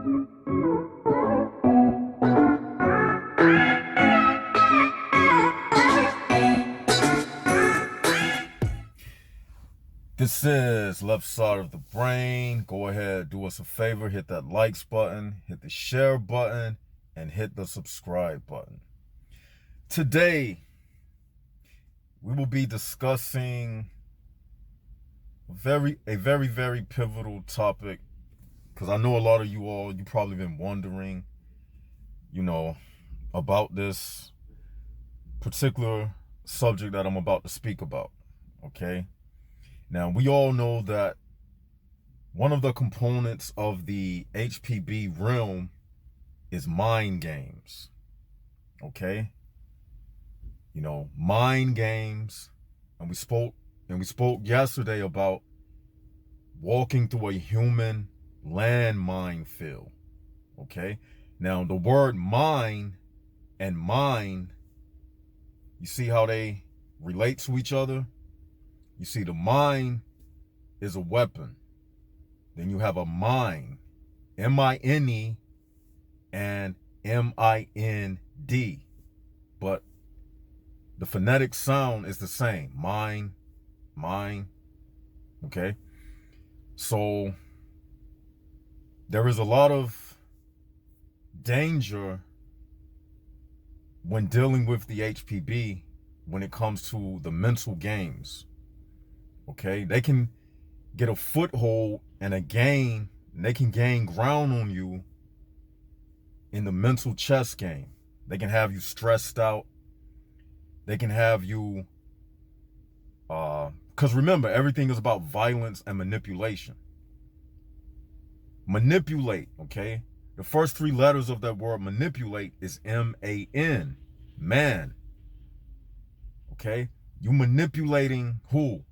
This is Left Side of the Brain. Go ahead, do us a favor, hit that likes button, hit the share button, and hit the subscribe button. Today, we will be discussing a very pivotal topic, because I know a lot of you probably been wondering, about this particular subject that I'm about to speak about, okay? Now, we all know that one of the components of the HPB realm is mind games, okay? Mind games, and we spoke yesterday about walking through a human landmine field, okay? Now, the word mind and mind, you see how they relate to each other? You see, the mind is a weapon. Then you have a mind, M-I-N-E and M-I-N-D. But the phonetic sound is the same. Mind, okay? So there is a lot of danger when dealing with the HPB when it comes to the mental games. Okay, they can get a foothold and they can gain ground on you in the mental chess game. They can have you stressed out. They can have you, because remember, everything is about violence and manipulation. Manipulate, okay? The first three letters of that word manipulate is M-A-N, man. Okay, you manipulating who?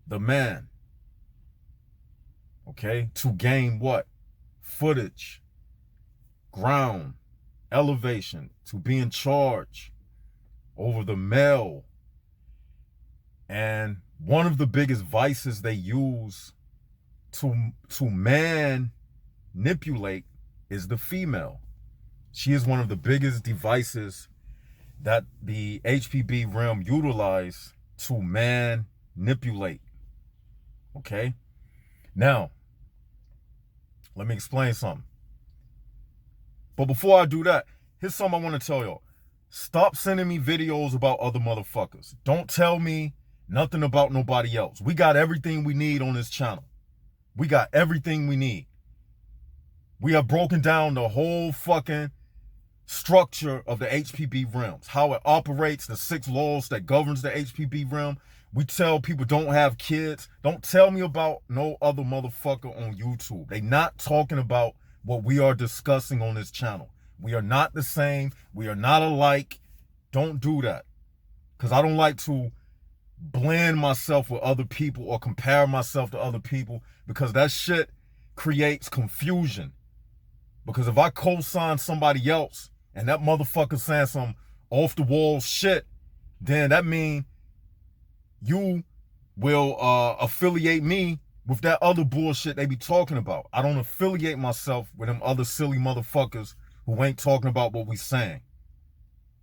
The man, okay, to gain what? Footage, ground, elevation, to be in charge over the male. And one of the biggest vices they use to manipulate is the female. She is one of the biggest devices that the HPB realm utilize to manipulate. Okay, now let me explain something. But before I do that, here's something I want to tell y'all. Stop sending me videos about other motherfuckers. Don't tell me nothing about nobody else. We got everything we need on this channel. We got everything we need. We have broken down the whole fucking structure of the HPB realms, how it operates, the 6 laws that governs the HPB realm. We tell people don't have kids. Don't tell me about no other motherfucker on YouTube. They not talking about what we are discussing on this channel. We are not the same. We are not alike. Don't do that. Because I don't like to blend myself with other people or compare myself to other people, because that shit creates confusion. Because if I co-sign somebody else and that motherfucker saying some off the wall shit, then that means you will affiliate me with that other bullshit they be talking about. I don't affiliate myself with them other silly motherfuckers who ain't talking about what we saying.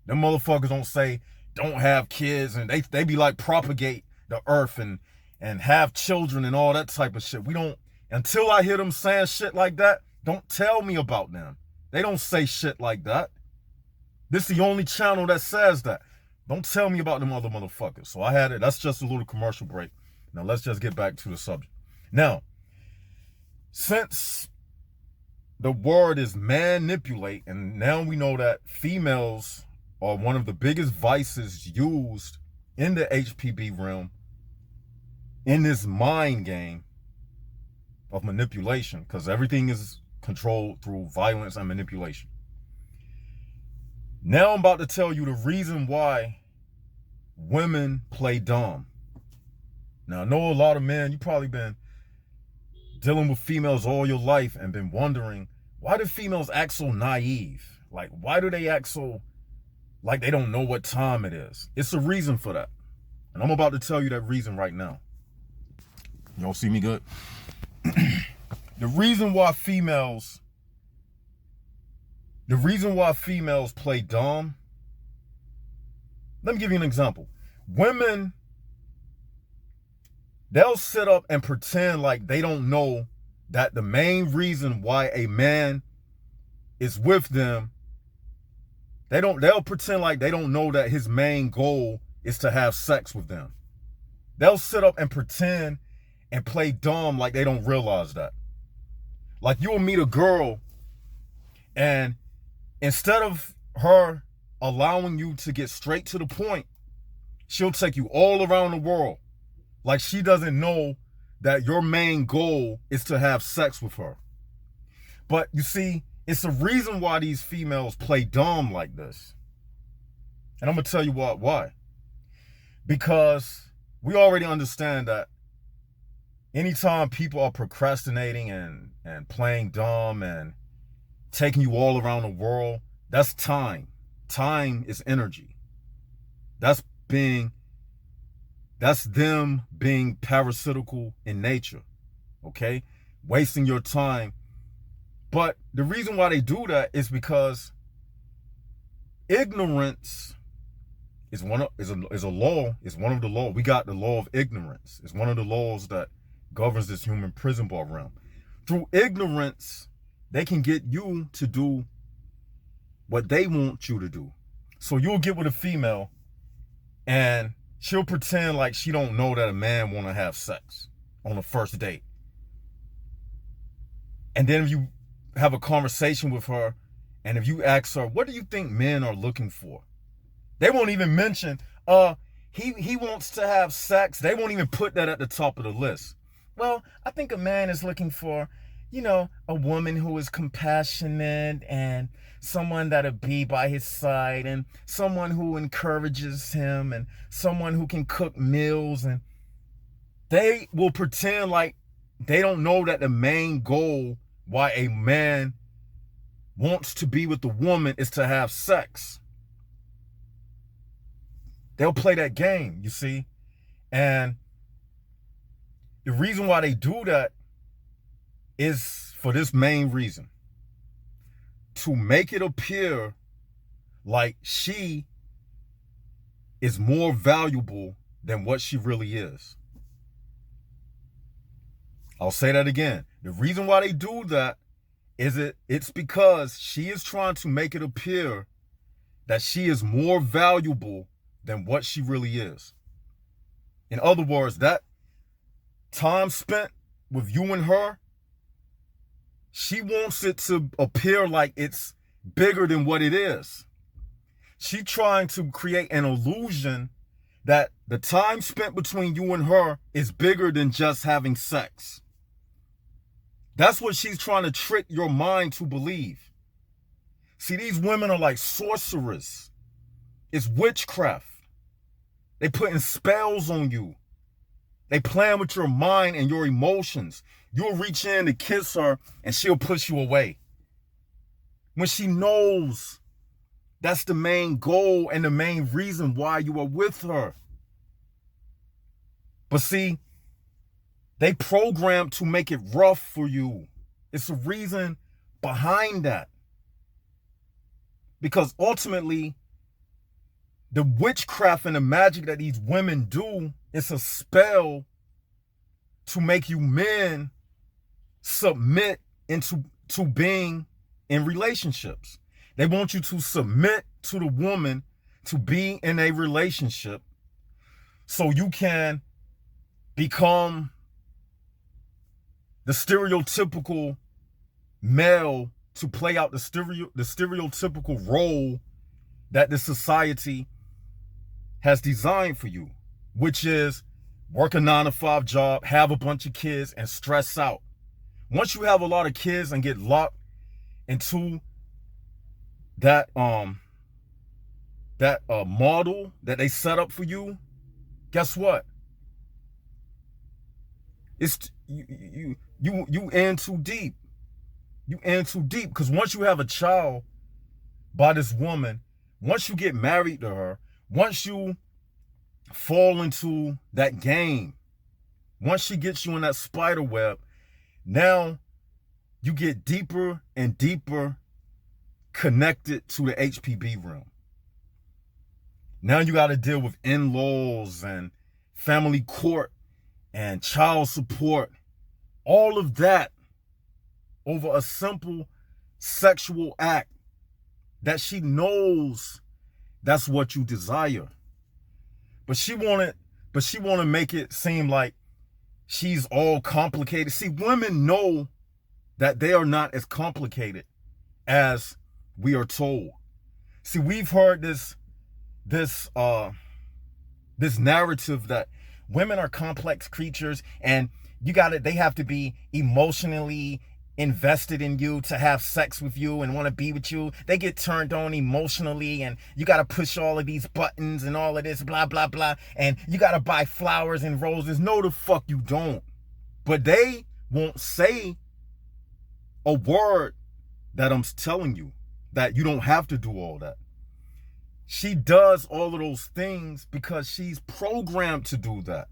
Them motherfuckers don't say don't have kids, and they be like propagate the earth and have children and all that type of shit. We don't, until I hear them saying shit like that, don't tell me about them. They don't say shit like that. This is the only channel that says that. Don't tell me about them other motherfuckers. So I had it. That's just a little commercial break. Now let's just get back to the subject. Now, since the word is manipulate, and now we know that females are one of the biggest vices used in the HPB realm in this mind game of manipulation, because everything is controlled through violence and manipulation. Now I'm about to tell you the reason why women play dumb. Now, I know a lot of men, you probably been dealing with females all your life and been wondering, why do females act so naive? Like, why do they act so like they don't know what time it is? It's a reason for that. And I'm about to tell you that reason right now. You don't see me good? The reason why females The reason why females play dumb, let me give you an example. Women, they'll sit up and pretend like they don't know that the main reason why a man is with them, they'll pretend like they don't know that his main goal is to have sex with them. They'll sit up and pretend and play dumb like they don't realize that. Like you'll meet a girl and instead of her allowing you to get straight to the point, she'll take you all around the world. Like she doesn't know that your main goal is to have sex with her. But you see, it's the reason why these females play dumb like this. And I'm going to tell you why. Because we already understand that anytime people are procrastinating and playing dumb and taking you all around the world, that's time. Time is energy. That's them being parasitical in nature, okay? Wasting your time. But the reason why they do that is because ignorance is one of the laws. We got the law of ignorance. It's one of the laws that governs this human prison bar realm. Through ignorance, they can get you to do what they want you to do. So you'll get with a female and she'll pretend like she don't know that a man want to have sex on the first date. And then if you have a conversation with her and if you ask her, what do you think men are looking for? They won't even mention, he wants to have sex. They won't even put that at the top of the list. Well, I think a man is looking for, a woman who is compassionate and someone that'll be by his side and someone who encourages him and someone who can cook meals. And they will pretend like they don't know that the main goal why a man wants to be with the woman is to have sex. They'll play that game, you see? And the reason why they do that is for this main reason. To make it appear like she is more valuable than what she really is. I'll say that again. The reason why they do that is it's because she is trying to make it appear that she is more valuable than what she really is. In other words, that time spent with you and her, she wants it to appear like it's bigger than what it is. She's trying to create an illusion that the time spent between you and her is bigger than just having sex. That's what she's trying to trick your mind to believe. See, these women are like sorcerers. It's witchcraft. They putting spells on you. They playing with your mind and your emotions. You'll reach in to kiss her and she'll push you away. When she knows that's the main goal and the main reason why you are with her. But see, they programmed to make it rough for you. It's a reason behind that. Because ultimately, the witchcraft and the magic that these women do is a spell to make you men submit to being in relationships. They want you to submit to the woman to be in a relationship so you can become the stereotypical male, to play out the stereotypical role that the society has designed for you, which is work a 9-to-5 job, have a bunch of kids, and stress out. Once you have a lot of kids and get locked into that model that they set up for you, guess what? It's you in too deep. You in too deep, because once you have a child by this woman, once you get married to her, once you fall into that game, once she gets you in that spider web, now you get deeper and deeper connected to the HPB realm. Now you got to deal with in-laws and family court and child support. All of that over a simple sexual act that she knows that's what you desire. But she want to make it seem like she's all complicated. See, women know that they are not as complicated as we are told. See, we've heard this narrative that women are complex creatures and they have to be emotionally invested in you to have sex with you and want to be with you. They get turned on emotionally, and you got to push all of these buttons and all of this blah blah blah, and you got to buy flowers and roses. No, the fuck you don't. But they won't say a word that I'm telling you, that you don't have to do all that. She does all of those things because she's programmed to do that.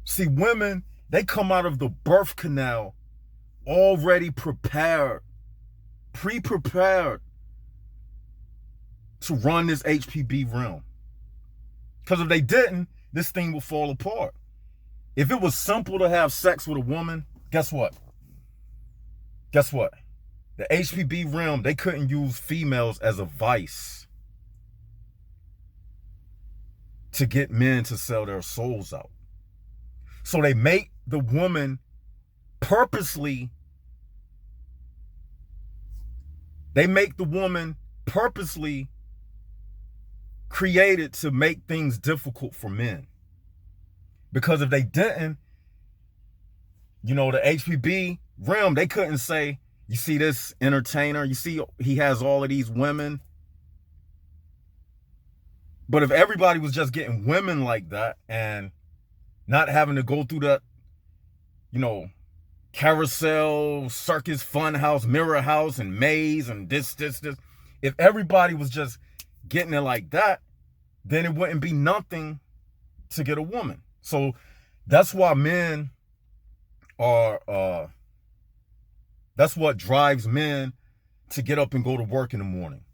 See, women, they come out of the birth canal already prepared, pre-prepared to run this HPB realm. Because if they didn't, this thing will fall apart. If it was simple to have sex with a woman, guess what? Guess what? The HPB realm, they couldn't use females as a vice to get men to sell their souls out. So they make the woman purposely created to make things difficult for men. Because if they didn't, the HPB realm, they couldn't say, you see this entertainer, you see he has all of these women. But if everybody was just getting women like that and not having to go through that, carousel, circus, fun house, mirror house, and maze, and this. If everybody was just getting it like that, then it wouldn't be nothing to get a woman. So that's why men are, that's what drives men to get up and go to work in the morning.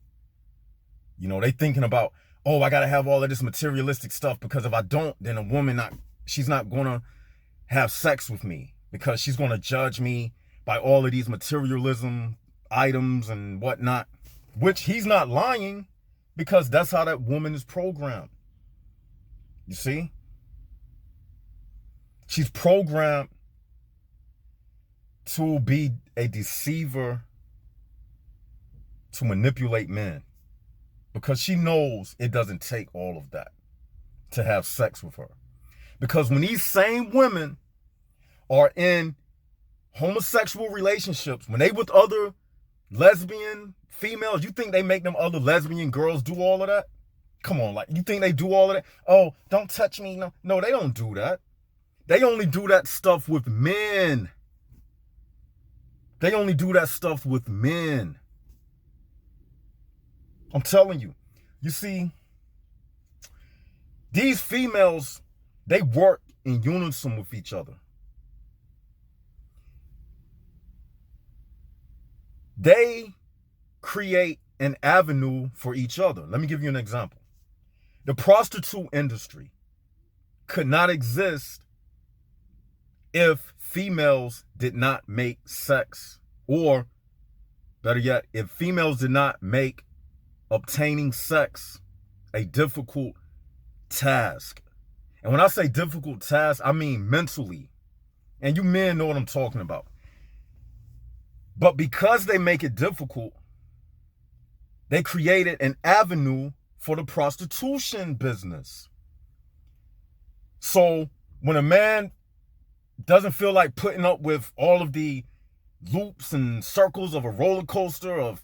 They thinking about, oh, I got to have all of this materialistic stuff, because if I don't, then a woman, she's not going to have sex with me, because she's going to judge me by all of these materialism items and whatnot, which he's not lying, because that's how that woman is programmed. You see? She's programmed to be a deceiver, to manipulate men, because she knows it doesn't take all of that to have sex with her. Because when these same women are in homosexual relationships, when they with other lesbian females, you think they make them other lesbian girls do all of that? Come on, you think they do all of that? Oh, don't touch me. No, they don't do that. They only do that stuff with men. They only do that stuff with men. I'm telling you. You see, these females, they work in unison with each other. They create an avenue for each other. Let me give you an example. The prostitute industry could not exist if females did not make sex, or better yet, if females did not make obtaining sex a difficult task. And when I say difficult task, I mean mentally. And you men know what I'm talking about. But because they make it difficult, they created an avenue for the prostitution business. So when a man doesn't feel like putting up with all of the loops and circles of a roller coaster of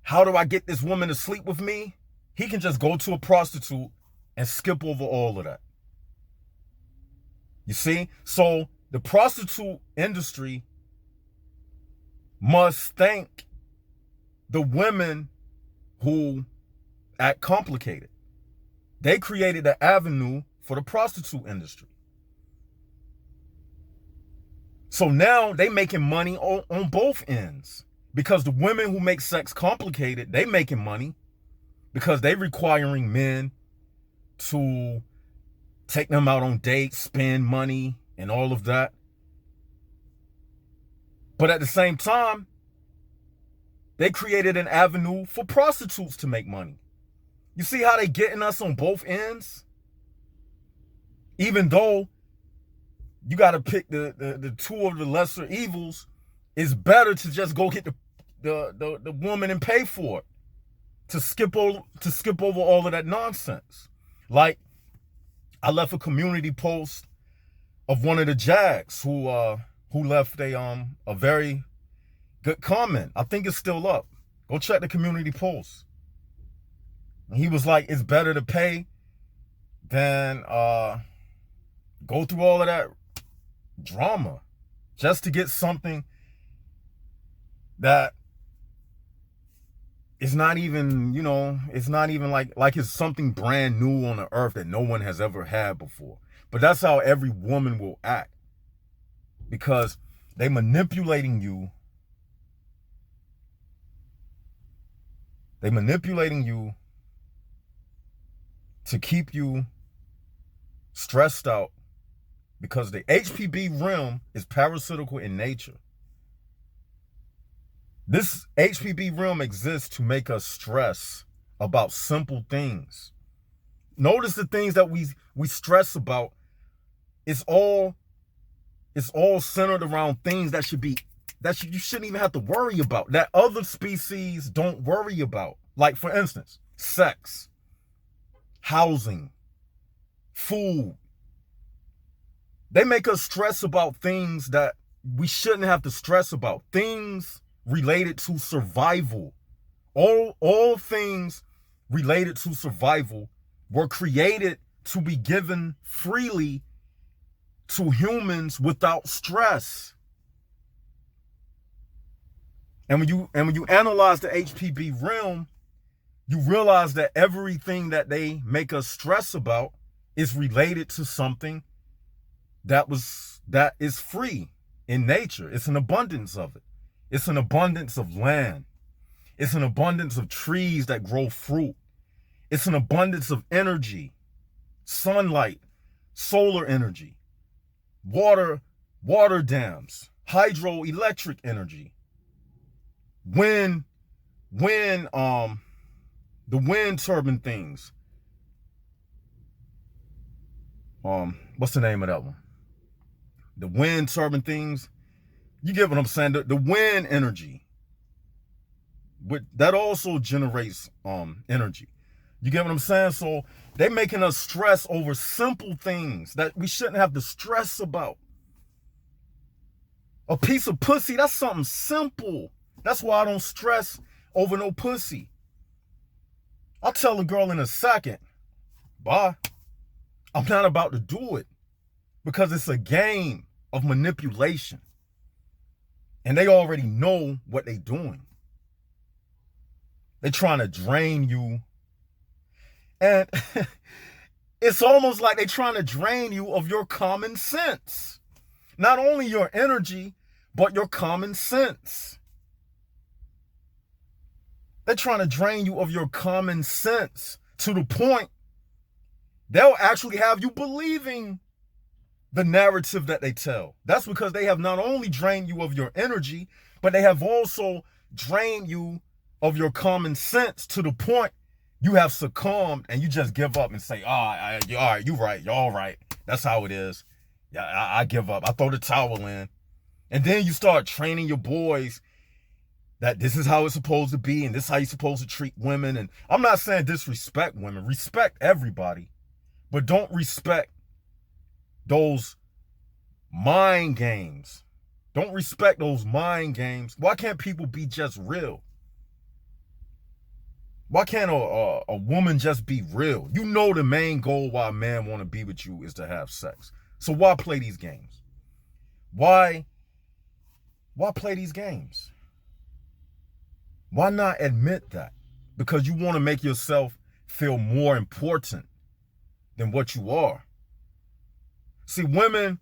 how do I get this woman to sleep with me, he can just go to a prostitute and skip over all of that. You see? So the prostitute industry must thank the women who act complicated. They created an avenue for the prostitute industry. So now they making money on both ends. Because the women who make sex complicated, they making money because they requiring men to take them out on dates, spend money, and all of that. But at the same time, they created an avenue for prostitutes to make money. You see how they getting us on both ends? Even though you got to pick the two of the lesser evils, it's better to just go get the woman and pay for it. To skip over all of that nonsense. Like, I left a community post of one of the Jags who left a very good comment. I think it's still up. Go check the community post. And he was like, it's better to pay than go through all of that drama just to get something that is not even, it's not even like it's something brand new on the earth that no one has ever had before. But that's how every woman will act, because they manipulating you. They manipulating you to keep you stressed out, because the HPB realm is parasitical in nature. This HPB realm exists to make us stress about simple things. Notice the things that we stress about. It's all centered around things that you shouldn't even have to worry about, that other species don't worry about. Like, for instance, sex, housing, food. They make us stress about things that we shouldn't have to stress about. Things related to survival. All things related to survival were created to be given freely to humans without stress. And when you analyze the HPB realm, you realize that everything that they make us stress about is related to something that is free in nature. It's an abundance of it. It's an abundance of land. It's an abundance of trees that grow fruit. It's an abundance of energy, sunlight, solar energy, water dams, hydroelectric energy, the wind turbine things. What's the name of that one? The wind turbine things. You get what I'm saying? The wind energy, that also generates energy. You get what I'm saying? So they're making us stress over simple things that we shouldn't have to stress about. A piece of pussy, that's something simple. That's why I don't stress over no pussy. I'll tell a girl in a second, bye. I'm not about to do it, because it's a game of manipulation. And they already know what they're doing. They're trying to drain you. And it's almost like they're trying to drain you of your common sense. Not only your energy, but your common sense. They're trying to drain you of your common sense to the point they'll actually have you believing the narrative that they tell. That's because they have not only drained you of your energy, but they have also drained you of your common sense to the point you have succumbed and you just give up and say, all right, you're right, you're all right. That's how it is. Yeah, I give up. I throw the towel in. And then you start training your boys that this is how it's supposed to be and this is how you're supposed to treat women. And I'm not saying disrespect women. Respect everybody. But don't respect those mind games. Don't respect those mind games. Why can't people be just real? Why can't a woman just be real? You know the main goal why a man want to be with you is to have sex. So why play these games? Why play these games? Why not admit that? Because you want to make yourself feel more important than what you are. See, women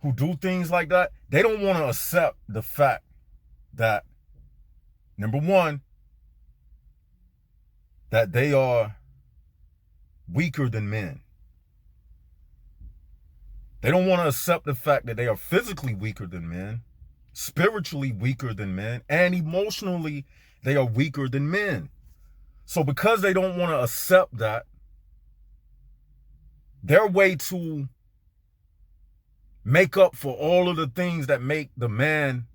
who do things like that, they don't want to accept the fact that Number one, that they are weaker than men. They don't want to accept the fact that they are physically weaker than men, spiritually weaker than men, and emotionally they are weaker than men. So because they don't want to accept that, their way to make up for all of the things that make the man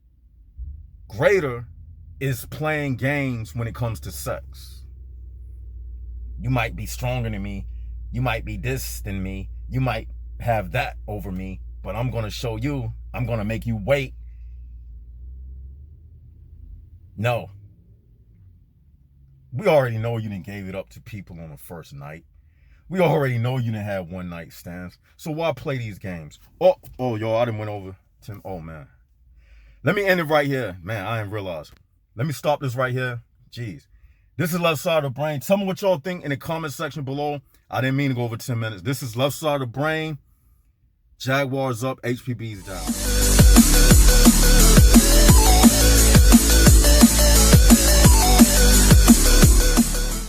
greater is playing games when it comes to sex. You might be stronger than me. You might be this than me. You might have that over me, but I'm going to show you. I'm going to make you wait. No. We already know you didn't gave it up to people on the first night. We already know you didn't have one night stands. So why play these games? Oh, y'all, I done went over. Oh, man. Let me end it right here. Man, I didn't realize. Let me stop this right here. Jeez. This is Left Side of the Brain. Tell me what y'all think in the comment section below. I didn't mean to go over 10 minutes. This is Left Side of the Brain. Jaguars up, HPB's down.